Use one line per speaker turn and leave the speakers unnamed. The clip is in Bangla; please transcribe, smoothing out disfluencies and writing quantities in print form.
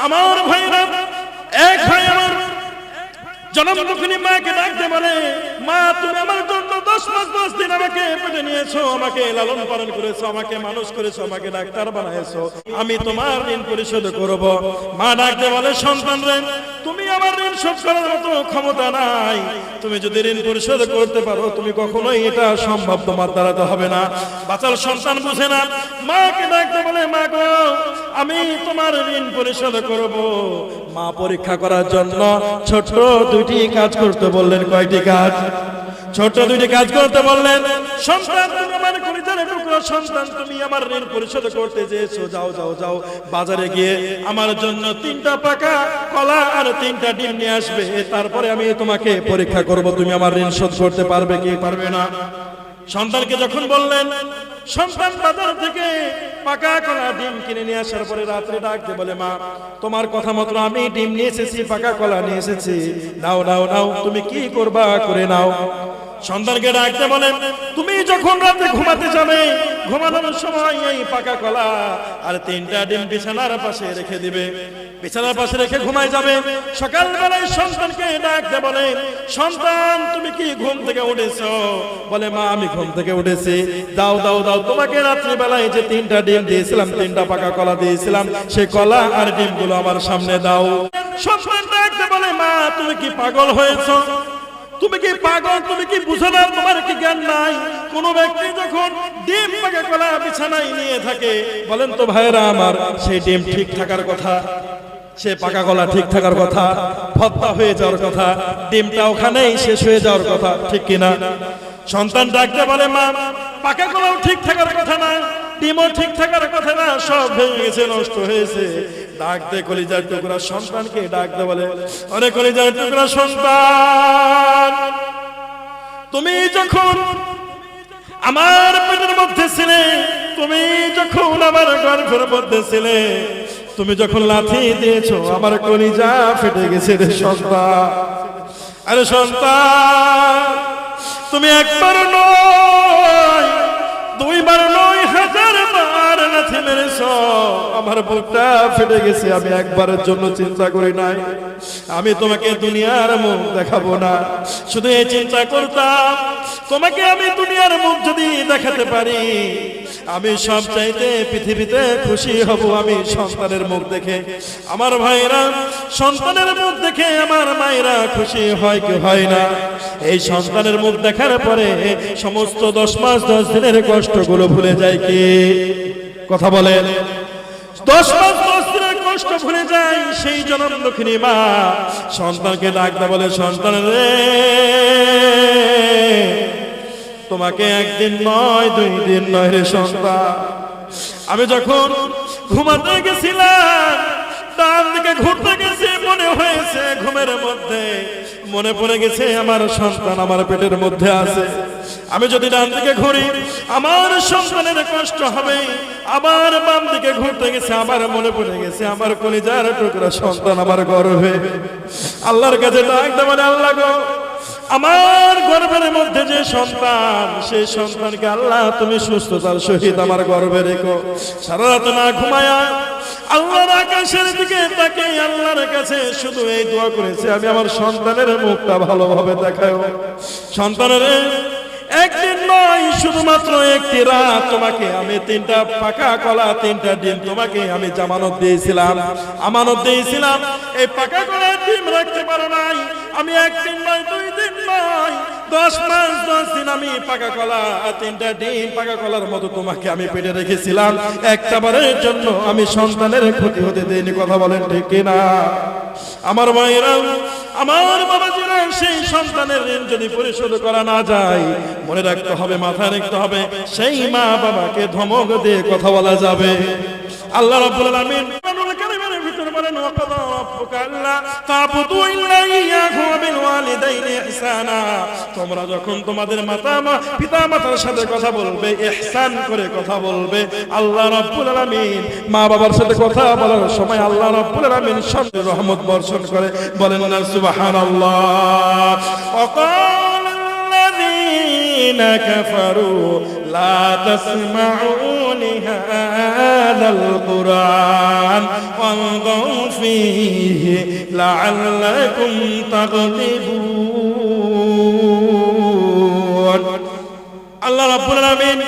আমার ভাইরা, এক ভাই আমার জনমদুখিনী মাকে ডাকতে বলে, মা তুমি আমার জন্য 10 মাস 10 দিন আমাকে পেটে নিয়েছো, আমাকে লালন পালন করেছো, আমাকে মানুষ করেছো, আমাকে ডাক্তার বানাইছো, আমি তোমার ঋণ পরিশোধ করব। মা ডাকতে বলে, সন্তান রে তুমি আমার ঋণ শোধ করার মতো ক্ষমতা নাই, তুমি যদি ঋণ পরিশোধ করতে পারো তুমি কখনোই এটা সম্ভব তোমার দ্বারা তো হবে না। বাচাল সন্তান বুঝে না, মাকে ডাকতে বলে, মা গো আমি তোমার ঋণ পরিশোধ করব। মা পরীক্ষা করার জন্য ছোট 2টি কাজ করতে বললেন। কয়টি কাজ? ছোট 2টি কাজ করতে বললেন। সন্তান তুমি আমার কলিজার টুকরো সন্তান, তুমি আমার ঋণ পরিশোধ করতে চেয়েছো, যাও যাও যাও বাজারে গিয়ে আমার জন্য 3টা পাকা কলা আর 3টা ডিম নিয়ে আসবে, তারপরে আমি তোমাকে পরীক্ষা করব তুমি আমার ঋণ শোধ করতে পারবে কি পারবে না। সন্তানকে যখন বললেন, সন্তান বাজার থেকে পাকা কলা ডিম কিনে নিয়ে আসার পরে রাত্রে ডাকতে বলে, মা তোমার কথা মতো আমি ডিম নিয়ে এসেছি, পাকা কলা নিয়ে এসেছি, নাও নাও নাও তুমি কি করবা করে নাও। সন্তানকে ডাকতে বলে, তুমি যখন রাতে ঘুমাতে যাবে ঘুমানোর সময় এই পাকা কলা আর 3টা ডিম বিছানার পাশে রেখে দিবে, বিছানার পাশে রেখে ঘুমায় যাবে। সকালবেলায় সন্তানকে ডাকতে বলে, সন্তান তুমি কি ঘুম থেকে উঠেছো? বলে, মা আমি ঘুম থেকে উঠেছি। দাও দাও দাও তোমাকে রাত্রিবেলায় যে 3টা ডিম দিয়েছিলাম, 3টা পাকা কলা দিয়েছিলাম, সেই কলা আর ডিমগুলো আমার সামনে দাও। সন্তান ডাকতে বলে, মা তুমি কি পাগল হয়েছো? তুমি কি পাগল? তুমি কি বুঝো না? তোমার কি জ্ঞান নাই? কোন ব্যক্তি যখন ডিম পাকা কলা বিছানায় নিয়ে থাকে, বলেন তো ভাইরা আমার, সেই ডিম ঠিক থাকার কথা, সে পাকা কলা ঠিক থাকার কথা, ভর্তা হয়ে যাওয়ার কথা, ডিমটা ওখানেই শেষ হয়ে যাওয়ার কথা, ঠিক কিনা? সন্তান ডাকতে বলে, মা পাকা কলাও ঠিক থাকার কথা না, ডিমও ঠিক থাকার কথা না, সব ভেঙে গেছে, নষ্ট হয়েছে। ডাকতে কলিজার টুকরা সন্তানকে ডাকতে বলে, অরে কলিজার টুকরা সন্তান, তুমি যখন আমার পেটের মধ্যে ছিলে, তুমি যখন আমার গর্ভের মধ্যে ছিলে, তুমি যখন লাথি দিয়েছো আমার কলিজা ফেটে গেছে রে সন্তান। আরে সন্তান, তুমি একবার নয়, 2 বার নয়, 1000 বার লাথি মেরেছো, আমার বুকটা ফেটে গেছে। আমি একবারের জন্য চিন্তা করি নাই আমি তোমাকে দুনিয়ার মুখ দেখাবো না, শুধু এই চিন্তা করতাম তোমাকে আমি দুনিয়ার মুখ যদি দেখাতে পারি, আমি সব চাইতে পৃথিবীতে খুশি হব আমি সন্তানের মুখ দেখে। আমার ভাইরা, সন্তানের মুখ দেখে আমার মায়েরা খুশি হয় কি হয় না? এই সন্তানের মুখ দেখার পরে সমস্ত 10 মাস 10 দিনের কষ্টগুলো ভুলে যায়। কি কথা বলে? 10 মাস 10 দিনের কষ্ট ভুলে যায় সেই জনমদুখিনী মা। সন্তানকে ডাকতে বলে, সন্তান রে তোমাকে 1 দিন নয় 2 দিন নয় রে সন্তান, আমি যখন ঘুমাতে গেছিলাম ডান দিকে ঘুরতে গেছি, মনে হয়েছে ঘুমের মধ্যে মনে পড়ে গেছে আমার সন্তান আমার পেটের মধ্যে আছে। আমি যদি ডান দিকে ঘুরি আমার সন্তানের কষ্ট হবে, আবার বাম দিকে ঘুরতে গেছে আবার মনে পড়ে গেছে আমার কলিজার টুকরা সন্তান আমার গর্ভে। আল্লাহর কাছে ডাকতে বলে, আল্লাহ গো আমার গর্ভের মধ্যে যে সন্তান, সেই সন্তানকে আল্লাহ তুমি সুস্থতার সহিত আমার গর্ভে রেখো। সারা রাত না ঘুমায়া আল্লাহর আকাশের দিকে তাকে আল্লাহর কাছে শুধু এই দোয়া করেছে, আমি আমার সন্তানের মুখটা ভালোভাবে দেখাও। সন্তানের 1 দিন নয়, শুধুমাত্র 1টি রাত তোমাকে আমি 3টা পাকা কলা 3টা ডিম তোমাকে আমি জামানত দিয়েছিলাম, আমানত দিয়েছিলাম। এই পাকা কলা ডিম রাখতে পারো নাই, আমি 1 দিন নয় 2 দিন নয় 10 মাস 10 দিন আমি পাকা কলা আর 3টা ডিম পাকা কলার মতো তোমাকে আমি পেটে রেখেছিলাম। একটা বারের জন্য আমি সন্তানের ক্ষতি হতে দেইনি। কথা বলেন ঠিক কিনা? আমার ভাইরা, আমার বাবাজিরা, সেই সন্তানের ঋণ যদি পরিশোধ করা না যায়, মনে রাখতে হবে, মাথায় রাখতে হবে, সেই মা বাবাকে ধমক দিয়ে কথা বলা যাবে। আল্লাহ রাব্বুল আলামিন কোরআনুল কারীমের ভিতরে বলেন, ওয়াকাদা রাব্বুকা আল্লা তা'বুদু ইল্লা ইয়াহু ওয়া বিল ওয়ালিদাইনি ইহসানা। তোমরা যখন তোমাদের পিতা-মাতার সাথে কথা বলবে, ইহসান করে কথা বলবে। আল্লাহ রাব্বুল আলামিন মা বাবার সাথে কথা বলার সময় আল্লাহ রাব্বুল আলামিন শান্তি রহমত বর্ষণ করে। বলেন না সুবহানাল্লাহ। ওয়াকালা আল্লাযীনা কাফারু লা তাসমাউ লিহাযাল কুরআন ওয়ালগাউ ফীহি লাআল্লাকুম তাগলিবুন। আল্লাহ রাব্বুল আলামিন